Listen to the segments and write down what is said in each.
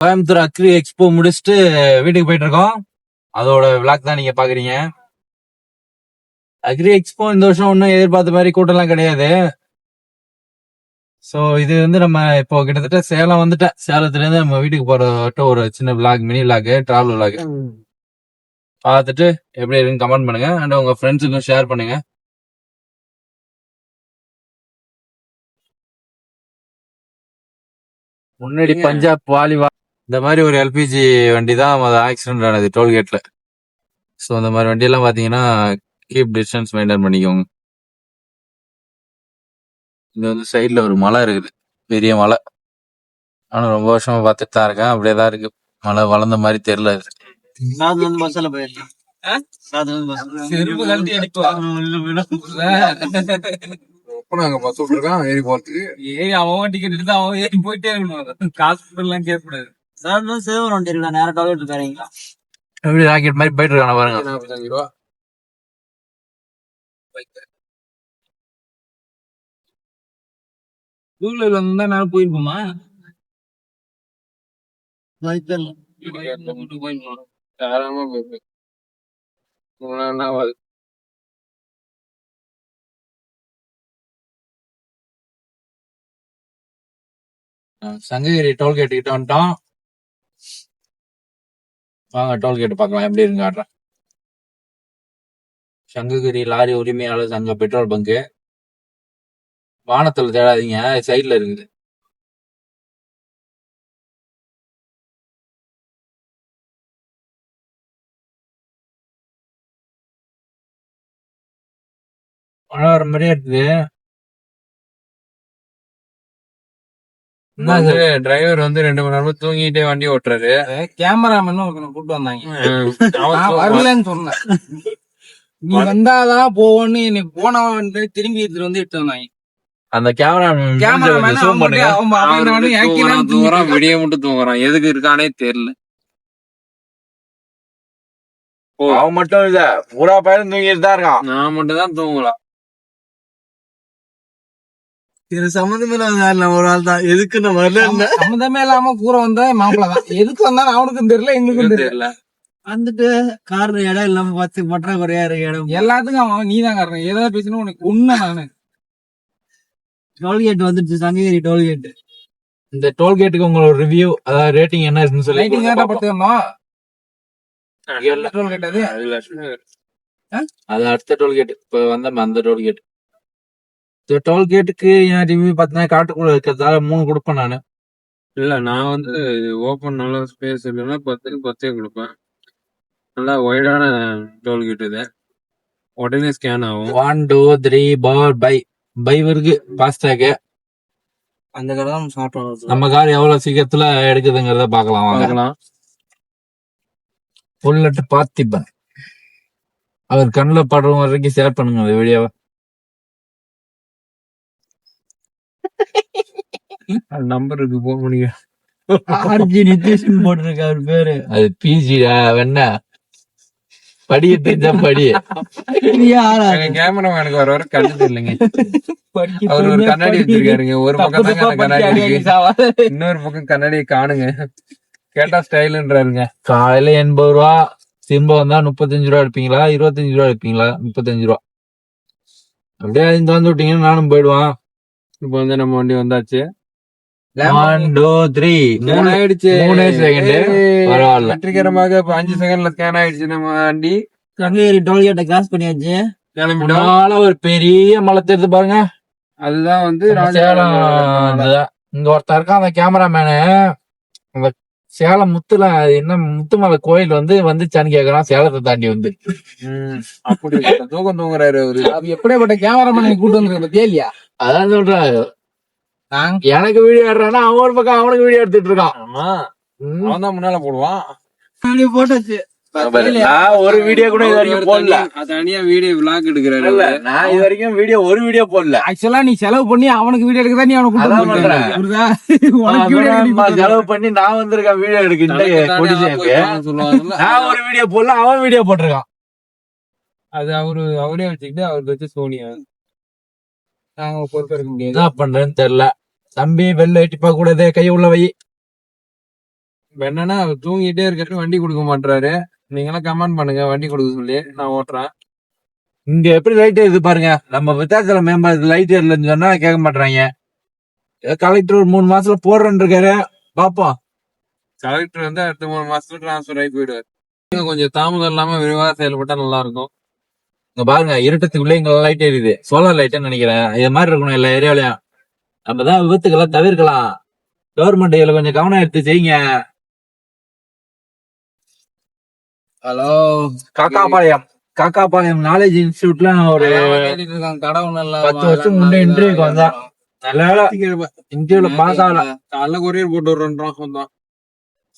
Coimbatore agri expo முடிச்சுட்டு வீட்டுக்கு போயிட்டு இருக்கோம். அதோட விளாக் தான் நீங்க பாக்குறீங்க. அக்ரி எக்ஸ்போ இந்த வருஷம் ஒன்னும் எதிர்பார்த்த மாதிரி கூட்டம்லாம் கிடையாது. சோ இது வந்து நம்ம இப்போ கிட்டத்தட்ட சேலம் வந்துட்டேன். சேலத்துல இருந்து நம்ம வீட்டுக்கு போறட்ட ஒரு சின்ன vlog, mini vlog, travel vlog பார்த்துட்டு எப்படி இருக்குன்னு கமெண்ட் பண்ணுங்க. அண்ட் உங்க ஃப்ரெண்ட்ஸுக்கும் ஷேர் பண்ணுங்க. முன்னாடி பஞ்சாப் வாலிவா இந்த மாதிரி ஒரு எல்பிஜி வண்டி தான் ஆக்சிடென்ட் ஆனது டோல்கேட்ல. ஸோ அந்த மாதிரி வண்டியெல்லாம் பாத்தீங்கன்னா கீப் டிஸ்டன்ஸ் மெயின்டைன் பண்ணிக்கோங்க. இது வந்து சைட்ல ஒரு மலை இருக்குது, பெரிய மலை. ஆனா ரொம்ப வருஷமா பார்த்துட்டு தான் இருக்கேன். அப்படியே தான் இருக்கு, மழை வளர்ந்த மாதிரி தெரியல. எப்படி ராக்கெட் மாதிரி போயிட்டு இருக்கான பாருங்க. கூகுள்ல இருந்தா நான் போயிருப்போமா? சங்ககிரி டோல்கேட் கிட்ட வந்துட்டோம். வாங்க டோல்கேட் பார்க்கலாம் எப்படி இருக்கு காட்டுறேன். சங்ககிரி லாரி உரிமையாளர் சங்க பெட்ரோல் பங்கு. வானத்துல தேடாதீங்க, சைட்ல இருக்குது. மழை வர மாதிரியே இருக்குது. டிரைவர் வந்து 2 மணி நேரமா தூங்கிட்டே வண்டி ஓட்டுறாரு. கேமராமேன் கூப்பிட்டு வந்தாங்க, வரலன்னு சொன்னேன். நீ வந்தாதான் போவோன்னு இன்னைக்கு போனவன் வந்து திரும்பி எடுத்துட்டு வந்து எடுத்து வந்தாங்க. அந்த கேமராமேன் தூங்குறான், விடிய மட்டும் தூங்குறான். எதுக்கு இருக்கானே தெரியல. அவன் மட்டும் இல்ல, பூரா பையன் தூங்கிட்டு தான் இருக்கான். நான் மட்டும் தான் தூங்கலாம். இது சம்மந்தமே இல்லாம ஒரு ஆள் தான். எதுக்கு நான் வரல, சம்மந்தமே இல்லாம பூரா வந்தா மாப்பிள்ள தான். எதுக்கு வந்தாலும் அவனுக்கும் தெரியல, எங்களுக்கும் தெரியல. வந்துட்டு காரணம் இடம் இல்லாம பார்த்து மற்ற குறையா இருக்கு இடம். எல்லாத்துக்கும் அவன் நீ தான் காரணம். ஏதாவது பேசணும் உனக்கு உண்மை. நானு டோல்கேட் வந்துட்டு சங்ககிரி டோல்கேட். இந்த டோல்கேட்டுக்கு உங்களோட ரிவ்யூ, அதாவது ரேட்டிங் என்ன இருக்குன்னு சொல்லி அது அடுத்த டோல்கேட். இப்ப வந்த அந்த டோல்கேட். டோல்கேட்டுக்கு என் ரிவ்யூ பார்த்தீங்கன்னா காட்டுக்குள்ள இருக்கிறதால 3 கொடுப்பேன் நானு. இல்ல, நான் வந்து ஓப்பன் நல்ல ஸ்பேஸ் இல்லைன்னா 10 கொடுப்பேன். நல்லா ஒய்டான டோல்கேட் இது. உடனே ஸ்கேன் ஆகும். 1 2 3 4 பை இருக்கு ஃபாஸ்டாக். அந்த கடை நம்ம கார் எவ்வளவு சீக்கிரத்துல எடுக்குதுங்கிறத பார்க்கலாம். புல்லட் பார்த்திபன் அவர் கண்ணில் படுற வரைக்கும் ஷேர் பண்ணுங்க அந்த வீடியோவை. நம்பருக்கு போக முடியும். போட்டிருக்காரு பேரு. அது பிஜி வேணா படிய தெரிஞ்சா படி. கேமராமேனுக்கு வர கண்ணு தெரியலங்க. அவர் ஒரு கண்ணாடி வச்சிருக்காருங்க. ஒரு பக்கம் தான் கண்ணாடி இருக்கு, இன்னொரு பக்கம் கண்ணாடியை காணுங்க. கேட்டா ஸ்டைலுன்றாருங்க. காலையில 80 ரூபா, திரும்ப வந்தா 35 ரூபா எடுப்பீங்களா, 25 ரூபா எடுப்பீங்களா? 35 ரூபா. அப்படியே இந்த வந்து விட்டீங்கன்னா நானும் போயிடுவான். இப்ப வந்து நம்ம வண்டி வந்தாச்சு. 1 2 3 3 ஆயிடுச்சு. 3 செகண்ட். பரவாயில்ல, வெற்றிகரமாக 5 செகண்ட்ல ஸ்கேன் ஆயிடுச்சு நம்ம வண்டி. சங்ககிரி டோல்கேட்டை கிராஸ் பண்ணியாச்சு. ஒரு பெரிய மலை தெரியுது பாருங்க. அதுதான் வந்து சேலம். இங்க ஒருத்தர் இருக்கான், அந்த கேமராமேனு. அந்த சேலம் முத்துல என்ன முத்துமலை கோயில் வந்துச்சான்னு கேக்குறான். சேலத்தை தாண்டி வந்து அப்படி தூக்கம் தூங்குறாரு அவரு. எப்படியாப்பட்ட கேமராமேனை கூட்டு வந்து பத்தியா இல்லையா? அதான் சொல்றாரு. எனக்கு வீடியோ எடுறான்னா அவன் ஒரு பக்கம் அவனுக்கு வீடியோ எடுத்துட்டு இருக்கான். ஆமா, அவன் தான் முன்னால போடுவான். போட்டாச்சு. ஒரு வீடியோ கூட இது வரைக்கும் போடல. தனியா வீடியோ விளாக் எடுக்கிறாரு. நான் இது வரைக்கும் ஒரு வீடியோ போடல. ஆக்சுவலா நீ செலவு பண்ணி அவனுக்கு வீடியோ எடுக்க நீ அவனுக்கு செலவு பண்ணி நான் வந்திருக்கேன் வீடியோ எடுக்க. நான் ஒரு வீடியோ போடல, அவன் வீடியோ போட்டிருக்கான். அது அவரே வச்சுக்கிட்டு அவருக்கு வச்சு சோனியா நாங்க பொறுப்பேற்க முடியாது. என்ன பண்றேன்னு தெரியல. தம்பி வெளில எட்டிப்பா கூடாதே, கை உள்ள வை. என்னன்னா அவர் தூங்கிட்டே இருக்காரு, வண்டி கொடுக்க மாட்டாரு. நீங்களாம் கமெண்ட் பண்ணுங்க வண்டி கொடுக்க சொல்லி, நான் ஓட்டுறேன். இங்க எப்படி லைட் இது பாருங்க, நம்ம வித்தாச்சல மேம்பாலத்து லைட் இல்லைன்னு சொன்னா கேட்க மாட்டாங்க. கலெக்டர் ஒரு 3 மாசத்துல போடுறேன்னு இருக்காரு, பாப்போம். கலெக்டர் வந்து அடுத்த 3 மாசத்துல டிரான்ஸ்பர் ஆகி போயிடுவாரு. கொஞ்சம் தாமதம் இல்லாம விரிவாக செயல்பட்டா நல்லா இருக்கும். இங்க பாருங்க, இருட்டத்துக்குள்ளே இங்க லைட் எரியுது, சோலார் லைட்னு நினைக்கிறேன். இது மாதிரி இருக்கணும் எல்லா ஏரியாவிலயும். நம்மதான் விபத்துக்களை தவிர்க்கலாம். கவர்மெண்ட் இதுல கொஞ்சம் கவனம் எடுத்து செய்யுங்க. ஹலோ, காக்காபாளையம் நாலேஜ் இன்ஸ்டிடியூட்ல ஒரு 10 வருஷம் முன்னே இன்டர்வியூக்கு வந்தான். நல்ல இன்டர்வியூல பாஸ் ஆகல. காலைல கொரியர் போட்டு வர்றோம்.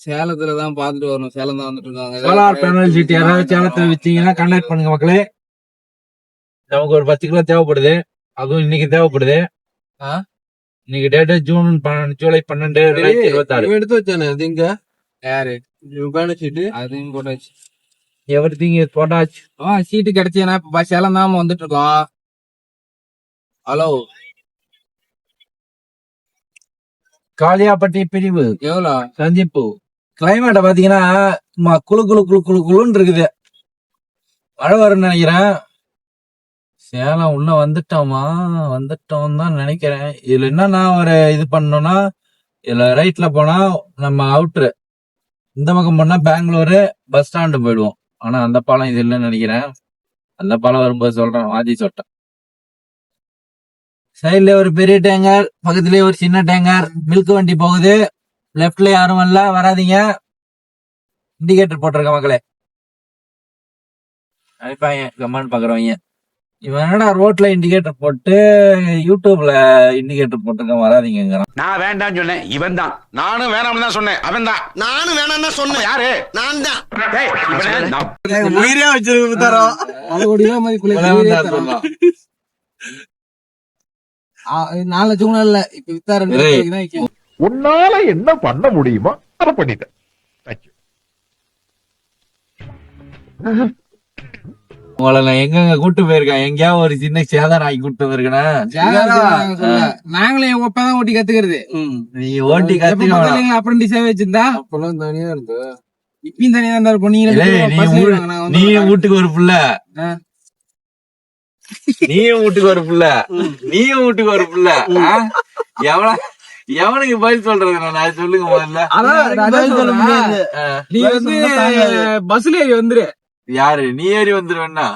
சேலத்துலதான் பாத்துட்டு வரணும். சேலம் தான் வந்துட்டு இருக்காங்க. சோலார் பேனல் சீட் யாராவது சேலத்தை வச்சீங்கன்னா கான்டாக்ட் பண்ணுங்க மக்களே. நமக்கு ஒரு 10 கிலோ தேவைப்படுது, அதுவும் இன்னைக்கு தேவைப்படுது. இன்னைக்கு டேட்டு ஜூலை 12, 2026. எடுத்து வச்சானே அது இங்க யாரு பேனல் சீட்டு அதையும் போட்டாச்சு. எவ்ரிதிங் இஸ் போட்டாச்சு. சீட்டு கிடைச்சேன்னா இப்ப சேலம் தான் வந்துட்டு இருக்கோம். ஹலோ, காளியாப்பட்டி பிரிவு எவ்வளோ சந்திப்பு. கிளைமேட்டை பாத்தீங்கன்னா குளு குளு குளு குளு குளுன்னு இருக்குது. மழை வரும்னு நினைக்கிறேன். சேலம் உள்ள வந்துட்டோம் தான் நினைக்கிறேன். இதுல என்னன்னா ஒரு இது பண்ணோம்னா, இதுல ரைட்ல போனா நம்ம அவுட்ரு, இந்த பக்கம் போனா பெங்களூரு பஸ் ஸ்டாண்டு போயிடுவோம். ஆனா அந்த பாலம் இது இல்லைன்னு நினைக்கிறேன். அந்த பாலம் வரும்போது சொல்றேன், வாதி சொட்டேன். சைட்ல ஒரு பெரிய டேங்கர், பக்கத்துலயே ஒரு சின்ன டேங்கர். மில்க் வண்டி போகுது. லெப்ட்ல யாரும் இல்ல, வராதீங்க. இண்டிகேட்டர் போட்டிருக்க மக்களே. நினைப்பாங்க கமெண்ட் பாக்குறவங்க, இவன் என்னடா ரோட்ல இண்டிகேட்டர் போட்டு யூடியூப்ல இண்டிகேட்டர் போட்டிருக்க, வராதீங்கிறான். நான் வேண்டாம்னு சொன்னேன், இவன் தான். நானும் வேணாம்னு தான் சொன்னேன், அவன் தான். நானும் வேணாம்னு தான் சொன்னேன், யாரு? நான் தான். உயிரே வச்சிருக்க தரோம். நாலு லட்சம் இல்ல, இப்ப வித்தாரு. உன்னால என்ன பண்ண முடியுமோ அதை பண்ணிட்டேன். உங்களை நான் எங்க கூட்டு போயிருக்கேன், எங்கேயாவது ஒரு சின்ன சேதாரம் ஆகி கூட்டு போயிருக்கேன். நாங்களே எங்க ஒப்பதான் ஓட்டி கத்துக்கிறது. நீ ஓட்டி கத்துக்க அப்ரண்டிஸா வச்சிருந்தா அப்பெல்லாம் தனியா இருந்து, இப்பயும் தனியா தான் இருக்கும். நீயும் வீட்டுக்கு ஒரு புள்ள, நீயும் வீட்டுக்கு ஒரு புள்ள. எவனுக்கு பதில் சொல்றது? நான் சொல்லுங்க முதல்ல. நீ வந்து பஸ்ல ஏறி வந்துரு. யாரு? நீ ஏறி வந்துருவேன்னா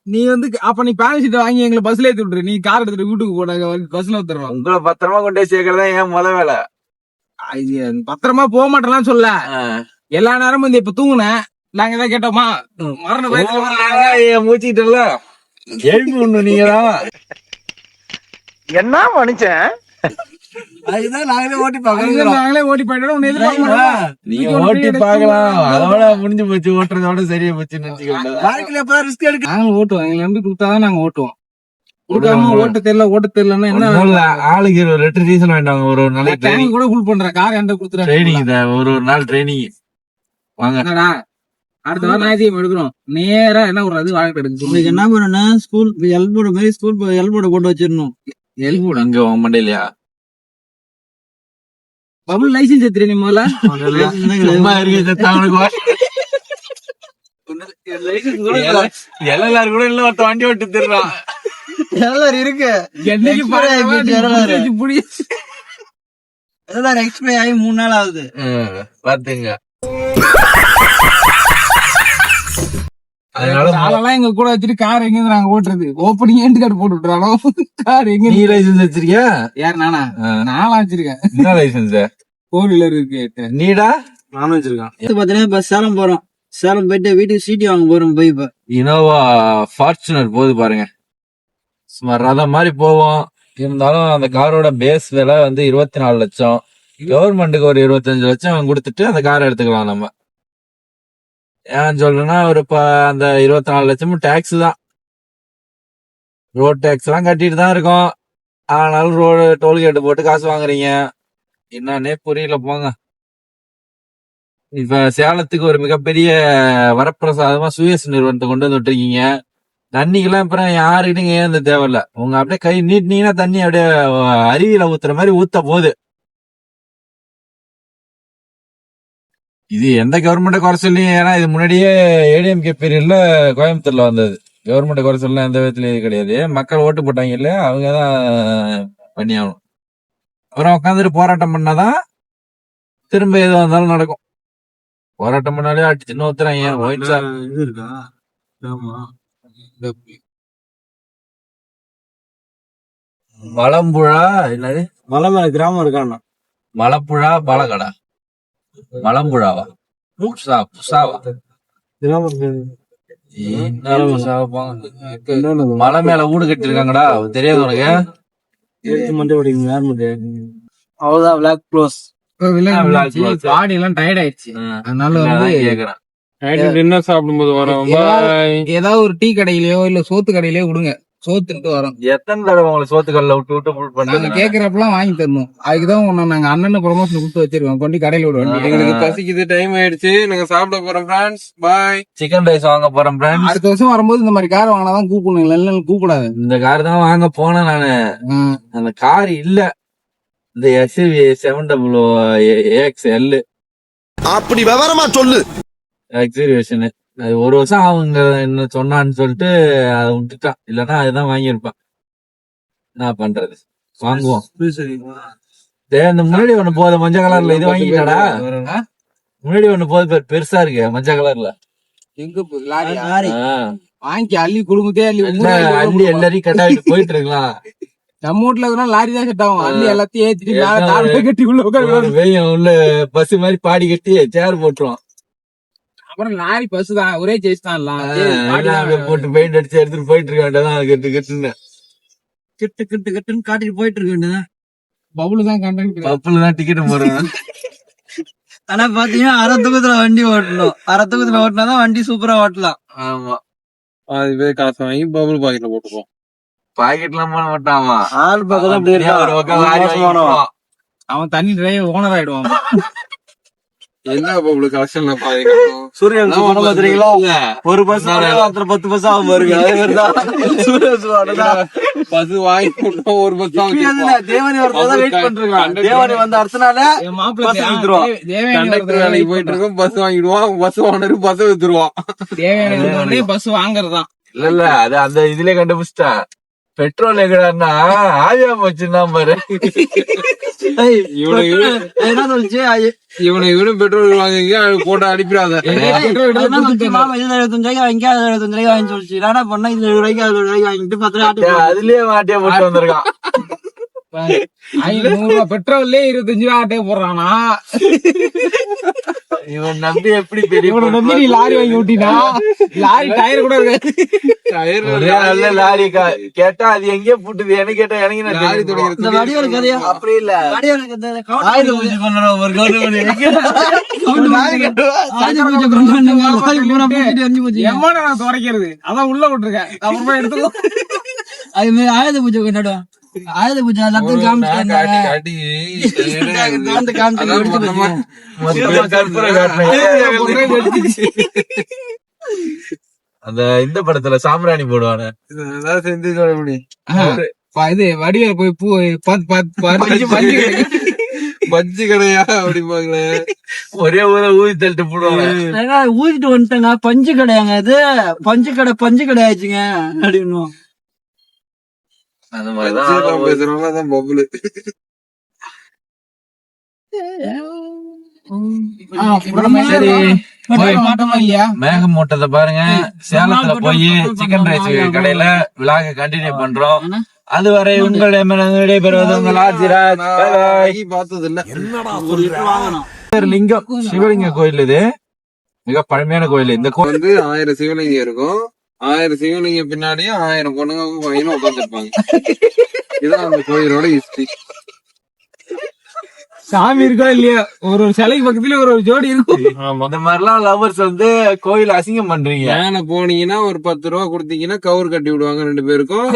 நீ வந்து அப்ப நீ பேனல் சீட் வாங்கி எங்களை பஸ்ல ஏத்தி விட்டுரு. நீ கார் எடுத்துட்டு வீட்டுக்கு போனாங்க, பஸ்ல வந்துடுறோம். உங்களை பத்திரமா கொண்டே சேர்க்கறதா ஏன் முத வேலை. பத்திரமா போக மாட்டேன்னு சொல்ல, எல்லா நேரமும் இந்த இப்ப தூங்குனேன் நாங்க ஏதாவது கேட்டோமா? மரண மூச்சுக்கிட்டல எழுப்பி ஒண்ணு நீங்கதான் என்ன மனுஷன். அதுதான் நாங்களே ஓட்டி பாக்கலாம். நீங்க ஓட்டி பாக்கலாம், அதோட முடிஞ்சு போச்சு. ஓட்டுறதோட சரியா போச்சு நினைச்சுக்கோங்க. நாங்க ஓட்டுவோம், எங்களை நம்பி கொடுத்தாதான் நாங்க ஓட்டுவோம். கொடுக்காம ஓட்ட தெரியலன்னா என்ன? ஆளுக்கு 2 டீசல் வேண்டாங்க. ஒரு நாளைக்கு ட்ரைனிங் கூட ஃபுல் பண்றேன். கார் என்கிட்ட கொடுத்துறேன். ட்ரைனிங் ஒரு நாள் ட்ரைனிங் வாங்க. அடுத்த வாரம் ஞாயிற்றுக்கிழமை எடுக்கிறோம். நேரா என்ன ஒரு அது வாங்கிட்டு எடுக்கு. என்ன பண்ணா ஸ்கூல் எல்போர்டு மாதிரி ஸ்கூல் எல்போர்டு போட்டு வச்சிடணும். எல்போர்டு அங்க உங்க மண்டையிலயா? பபுள் லைசன்ஸ் எடுத்துரு. நீ முதல்ல எல்லாரும் கூட இல்ல, ஒருத்த வண்டி ஓட்டு திருறான். எல்லாரும் இருக்கு. என்னைக்கு எக்ஸ்பை ஆகி 3 நாள் ஆகுது பாத்துங்க. அதனால எங்க கூட வச்சுட்டு கார் எங்க நாங்க ஓட்டுறது ஓப்பனிங் எண்ட் கார்டு போட்டு விட்டுறாங்க. கார் எங்க? நீ லைசன்ஸ் வச்சிருக்கியா? யார்? நானா வச்சிருக்கேன். என்ன லைசன்ஸ்? 4 வீலர் இருக்கு. நீடா? நானும் வச்சிருக்கேன். பாத்தீங்கன்னா இப்ப சேலம் போறோம். சேலம் போயிட்டு வீட்டுக்கு சீட்டி வாங்க போறோம். போய் இப்ப இனோவா ஃபார்ச்சுனர் போகுது பாருங்க. சுமார் ரதம் மாதிரி போவோம். இருந்தாலும் அந்த காரோட பேஸ் விலை வந்து 24 லட்சம். கவர்மெண்ட்டுக்கு ஒரு 25 லட்சம் கொடுத்துட்டு அந்த காரை எடுத்துக்கலாம் நம்ம. ஏன்னு சொல்றேன்னா ஒரு அந்த 24 லட்சமும் டாக்ஸ் தான். ரோட் டாக்ஸ் எல்லாம் கட்டிட்டு தான் இருக்கோம். ஆனாலும் டோல்கேட் போட்டு காசு வாங்குறீங்க, என்னன்னே புரியல போங்க. இப்ப சேலத்துக்கு ஒரு மிகப்பெரிய வரப்பிரசாதமா சுயஸ் நிறுவனத்தை கொண்டு வந்து விட்டுருக்கீங்க. தண்ணிக்கெல்லாம் அப்புறம் யாருக்கிட்டும் ஏந்த தேவையில்ல. உங்க அப்படியே கை நீட்டினீங்கன்னா தண்ணி அப்படியே அருவியில ஊத்துற மாதிரி ஊத்த போகுது. இது எந்த கவர்மெண்ட்டை குறை சொல்லி, ஏன்னா இது முன்னாடியே ஏடிஎம்கே பீரியட்ல கோயம்புத்தூர்ல வந்தது. கவர்மெண்ட்டை குறை சொல்லலாம் எந்த விதத்துலயும் இது கிடையாது. மக்கள் ஓட்டு போட்டாங்க இல்ல, அவங்கதான் பண்ணி ஆகணும். அப்புறம் உட்காந்துட்டு போராட்டம் பண்ணாதான் திரும்ப எது வந்தாலும் நடக்கும். போராட்டம் பண்ணாலே அடிச்சு சின்ன ஊத்துறாங்க. ஒயிட் சார் இது இருக்கா? ஆமா. மலம்புழா என்னது, மலை மேல கிராமம் இருக்காண்ணா. மலப்புழா பாலகடா, மலம்புழாவா, புசாவா, கிராமம் இருக்கு. என்ன புசாவா? மலை மேல வீடு கட்டி இருக்காங்கடா, தெரியாது உனக்கு? எடுத்து மண்டை ஓடிங்க யார் மண்டை? அவ்வளவுதான், விளாக் க்ளோஸ். பாடி எல்லாம் டயர்ட் ஆயிடுச்சு. அதனால வந்து கேக்குறேன். டின்னர் சாப்பிடும்போது வரோம். ஏதாவது ஒரு டீ கடையிலயோ இல்ல சோத்து கடையிலயோ விடுங்க, சோத்துட்டு வரோம். எத்தனை தடவை உங்களுக்கு சோத்துக்கல்ல விட்டு விட்டு புல் நாங்க பண்ணாங்க? கேக்குறப்பெல்லாம் வாங்கி தரணும். அதுக்குதான் நாங்க அண்ணன் ப்ரொமோஷன் கொடுத்து வச்சிருக்கோம். கொண்டு கடையில விடுவோம். எங்களுக்கு பசிக்குது, டைம் ஆயிடுச்சு, நாங்க சாப்பிட போறோம் ஃப்ரெண்ட்ஸ். பாய். சிக்கன் ரைஸ் வாங்க போறேன் ஃப்ரெண்ட்ஸ். அடுத்த வருஷம் வரும்போது இந்த மாதிரி கார் வாங்கினாதான் கூப்பிடணும், இல்ல கூப்பிடாது. இந்த கார் தான் வாங்க போனேன் நானு. அந்த கார் இல்ல, இந்த எஸ்யூவி 700AXL அப்படி விவரமா சொல்லு. எக்ஸிபிஷன். அது ஒரு வருஷம் அவங்க என்ன சொன்னான்னு சொல்லிட்டு அதை விட்டுட்டான். இல்லன்னா அதுதான் வாங்கியிருப்பான். என்ன பண்றது, வாங்குவோம். இந்த முன்னாடி ஒண்ணு போகுது மஞ்சள் கலர்ல, இது வாங்கிட்டாடா. முன்னாடி ஒண்ணு போகுது பெருசா இருக்கு மஞ்சள் கலர்ல. எங்க லாரி வாங்கி அள்ளி குடும்பத்தே அள்ளி அள்ளி எல்லாரையும் கட்டாவிட்டு போயிட்டு இருக்கலாம். நம்ம வீட்டுல இருக்கிற லாரி தான் செட் ஆகும். அள்ளி எல்லாத்தையும் ஏத்திட்டு மேல தார் கட்டி உள்ள உட்காந்து வெய்யம் உள்ள பஸ் மாதிரி பாடி கட்டி சேர் போட்டுருவோம். அப்புறம் லாரி பஸ் தான், ஒரே சேஸ் தான். போட்டு பெயிண்ட் அடிச்சு எடுத்துட்டு போயிட்டு இருக்க வேண்டியதான். கட்டு கட்டுன்னு கிட்டு கிட்டு கிட்டுன்னு காட்டிட்டு போயிட்டு இருக்க வேண்டியதான். பபுள் தான் கண்டக்டர். பப்புல தான் டிக்கெட் போடுறேன். ஆனா பாத்தீங்கன்னா அரை தூக்கத்துல வண்டி ஓட்டணும். அரை தூக்கத்துல ஓட்டினாதான் வண்டி சூப்பரா ஓட்டலாம். ஆமா, அது பேர் காசு வாங்கி பபுள் பாக்கெட்ல போட்டுப்போம். பாக்கெட் எல்லாம் போட மாட்டாமா. ஆள் பக்கம் அப்படி இருக்கா? ஒரு பக்கம் லாரி வாங்கிக்குவான். அவன் தனி டிரைவர் ஓனர் ஆயிடுவான். என்ன பபுள் கலெக்ஷன்ல பாதிக்கும். சூரியன் படம் பாத்துறீங்களா? ஒரு பஸ் 10 பஸ் ஆகும் பாருங்க. அதே மாதிரிதான் பஸ் வாங்கி போட்டோம், ஒரு பஸ் தான் தேவனி வரதான் வெயிட் பண்றாங்க. தேவனி வந்த அடுத்தனால என் மாப்பிள்ளை பஸ் வித்துருவான். கண்டக்டர் வேலைக்கு போயிட்டு இருக்கோம். பஸ் வாங்கிடுவான், பஸ் ஓனர் பஸ் வித்துருவான். தேவையான பஸ் வாங்குறதுதான். இல்ல அது அந்த இதுல கண்டுபிடிச்சிட்டா. பெட்ரோல் எங்கடான்னா ஆவியா போச்சுன்னா பாரு. இவனை பெட்ரோல் வாங்கி போட்டு அனுப்பிடாத. 75 வாங்கி 75 வாங்கி சொல்லிச்சு. என்ன பண்ணா 7 ரூபாய்க்கு வாங்கிட்டு 10 ரூபாய் அதுலயே மாட்டியா போட்டு வந்திருக்கான். 500 ரூபாய் பெட்ரோல்லே 25 ரூபாய் ஆட்டே போடுறானா? இவன் நம்பி எப்படி பெரிய இவனை நம்பி நீ லாரி வாங்கி விட்டினா, லாரி டயர் கூட இருக்காது. ஒரே நல்ல லாரி கேட்டா அது எங்கேயோ புட்டுது. எனக்கு கேட்டா எனக்கு லாரி இந்த வடிவேலு கதையா? அப்படி இல்ல, வடிவேலு கதை ஆயுத பூஜை பண்றோம். ஒரு கவர்மெண்ட் எம்மாடா நான் துடைக்கிறது, அதான் உள்ள விட்டுருக்கேன். அப்புறமா எடுத்துக்கோ. அது மாதிரி ஆயுத பூஜை கொண்டாடுவோம். ஆயுத பூஜை எல்லாத்தையும் காமிச்சு காட்டி அந்த இந்த படத்துல சாம்பிராணி போடுவானு செஞ்சு சொல்ல முடியும். இது வடிவேல் போய் பூ பஞ்சு கடையா அப்படிப்பாங்களே, ஒரே ஊரை ஊதி தள்ளிட்டு போடுவாங்க. ஊதிட்டு வந்துட்டாங்க. பஞ்சு கடையாங்க அது, பஞ்சு கடை ஆயிடுச்சுங்க அப்படின்னு. அந்த மாதிரிதான் பேசுறவங்க அதான் பபுளு. மேகமூட்டத்தை பாருங்க. சேலத்துல போய் சிக்கன் ரைஸ் கடையில விழாக கண்டினியூ பண்றோம். அதுவரை உங்களிடம் விடைபெறுவது உங்கள் ஆஜிராஜ். பார்த்தது இல்ல. லிங்கம் சிவலிங்க கோயில், இது மிக பழமையான கோயில். இந்த கோயில் வந்து 1000 சிவலிங்கம் இருக்கும். 1000 சிவலிங்கம் பின்னாடியும் 1000 பொண்ணுங்க பையனும் உட்காந்துருப்பாங்க. இதுதான் அந்த கோயிலோட ஹிஸ்டரி. சாமி இருக்கா இல்லையா, ஒரு சிலைக்கு பக்கத்துல ஒரு ஜோடி இருக்கும். இந்த மாதிரிலாம் லவர்ஸ் வந்து கோயில் அசிங்கம் பண்றீங்க. மேல போனீங்கன்னா ஒரு 10 ரூபா கொடுத்தீங்கன்னா கவுர் கட்டி விடுவாங்க 2 பேருக்கும்.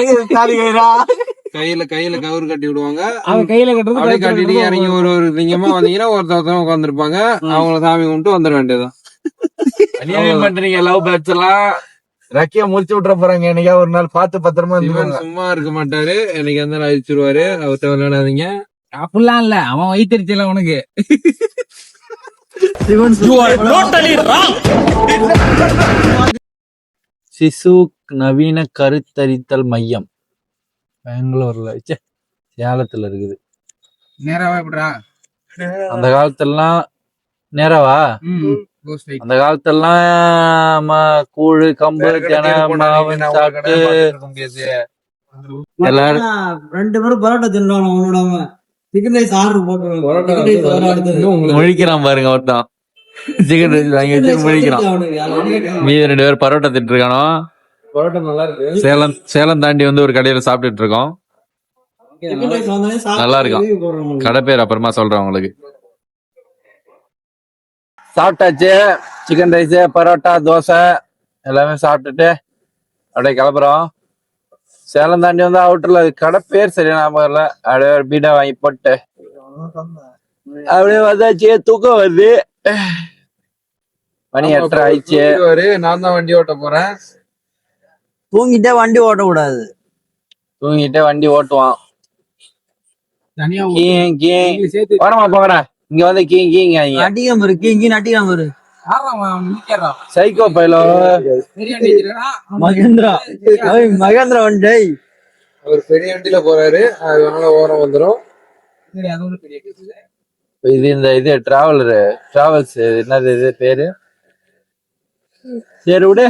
கையில கவுர் கட்டி விடுவாங்க. கையில கட்டுறது அப்படியே கட்டிட்டு இறங்கி ஒரு லிங்கமா வந்தீங்கன்னா ஒருத்தர் உட்காந்துருப்பாங்க. அவங்கள சாமி கும்பிட்டு வந்துட வேண்டியதுதான். அநியாயம் பண்றீங்க. லவ் பேட்ச் எல்லாம் ரக்கிய முடிச்சு விட்டுற போறாங்க. என்னைக்கா ஒரு நாள் பார்த்து பத்திரமா இருந்துவாங்க. சும்மா இருக்க மாட்டாரு. எனக்கு எந்த அழிச்சிருவாரு. அவர் விளையாடாதீங்க. அப்படிலாம் இல்ல, அவன் வைத்தறிச்சல உனக்கு. சிசு நவீன கருத்தரித்தல் மையம் பெங்களூர்ல சேலத்துல இருக்குது. நேராவா எப்படிடா? அந்த காலத்துலலாம் நேரவா அந்த காலத்துலலாம் கூழு கம்பு தினை மாவு சாப்பிட்டு எல்லாரும் 2 பேரும் பரோட்டா தின்றான் அவனோட சிக்கன் ரைஸ் ஆர்டர் போட்டு முழிக்கிறான் பாருங்க ஒருத்தன். சிக்கன் ரைஸ் வாங்கி வச்சு முழிக்கிறான். மீதி 2 பேர் பரோட்டா திட்டு இருக்கானோ. பரோட்டா நல்லா இருக்கு. சேலம் தாண்டி வந்து ஒரு கடையில சாப்பிட்டுட்டு இருக்கோம். நல்லா இருக்கும். கடை பேர் அப்புறமா சொல்றேன் உங்களுக்கு. சாப்பிட்டாச்சு. சிக்கன் ரைஸ் பரோட்டா தோசை எல்லாமே சாப்பிட்டுட்டு அப்படியே கிளம்புறோம். சேலம் தாண்டி வந்து அவுட்டர்ல கடை பேர் சரியா ஞாபகம் இல்ல. அப்படியே ஒரு பீடா வாங்கி போட்டு அப்படியே வந்தாச்சு. தூக்கம் வருது. மணி 8:30 ஆயிடுச்சு. நான் தான் வண்டி ஓட்ட போறேன். தூங்கிட்டே வண்டி ஓட்ட கூடாது. தூங்கிட்டே வண்டி ஓட்டுவான். தனியா வரமா போங்கடா. இங்க வந்து கீங்க அடிக்காம இருக்கு இங்க அடிக்காம இருக்கு. சைக்கோ பைலோ மகேந்திரா மகேந்திரா வண்டி அவர் பெரிய வண்டியில போறாரு. அதனால ஓரம் வந்துரும். இது இது டிராவல்ஸ் என்னது இது பேரு? சரி விடு.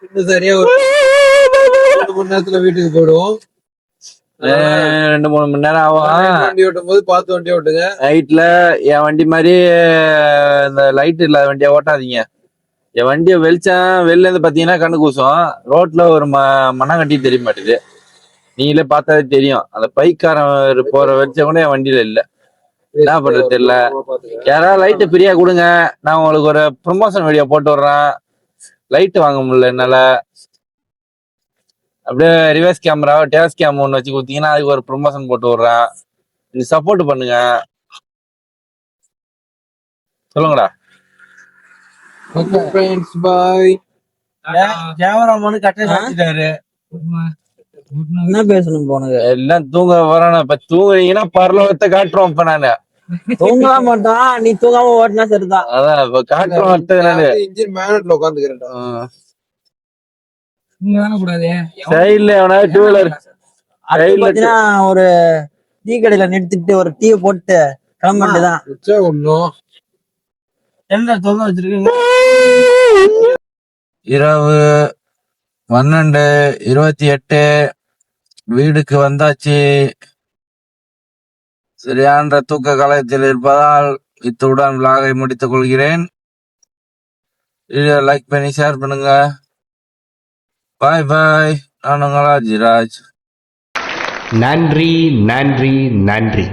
இன்னும் சரியா ஒரு 2 மணி நேரத்துல வீட்டுக்கு போயிடுவோம். 2-3 மணி நேரம் ஆகும். வண்டி ஓட்டும் போது பார்த்து வண்டி ஓட்டுங்க. நைட்ல என் வண்டி மாதிரி இந்த லைட் இல்லாத வண்டியை ஓட்டாதீங்க. என் வண்டியை வெளில இருந்து பாத்தீங்கன்னா கண்ணு கூசும். ரோட்ல ஒரு மண்ணாங்கட்டி தெரிய மாட்டேது. நீங்களே பார்த்தாலே தெரியும். அந்த பைக்காரன் போற வெளிச்சம் கூட என் வண்டியில இல்ல. என்ன பண்றது தெரியல. யாராவது லைட்டு ஃப்ரீயா கொடுங்க. நான் உங்களுக்கு ஒரு ப்ரொமோஷன் வீடியோ போட்டு விடுறேன். லைட் வாங்க முடியல என்னால. அப்படியே ரிவர்ஸ் கேமரா டேஸ் கேம் ஒன்று வச்சு கொடுத்தீங்கன்னா அதுக்கு ஒரு ப்ரொமோஷன் போட்டு விடுறேன். நீ சப்போர்ட் பண்ணுங்க. சொல்லுங்கடா. Okay friends by. கேமராமேன் கட்டை சாத்திட்டாரு. என்ன பேசணும் போனது எல்லாம் தூங்க வரான. இப்ப தூங்குறீங்கன்னா பரலோகத்தை காட்டுறோம். இப்ப நானு தூங்கலாம் மாட்டான். நீ தூங்காம ஓட்டினா சரிதான். அதான் இப்ப காட்டுறோம். இன்ஜின் மேக்னெட்ல உட்காந்துக்கிறேன்டா. சைட்ல எவனா டூ வீலர் பாத்தீங்கன்னா ஒரு டீ கடையில நிறுத்திட்டு ஒரு டீ போட்டு கிளம்ப வேண்டியதான். ஒன்னும் என்ன தொங்க வச்சிருக்கீங்க? இரவு 12:28 வீடுக்கு வந்தாச்சு. சரியான தூக்க காலத்தில் இருப்பதால் இத்துடன் விலாகை முடித்துக் கொள்கிறேன். லைக் பண்ணி ஷேர் பண்ணுங்க. பாய் பாய். நான் உங்களா ஜிராஜ். நன்றி நன்றி நன்றி.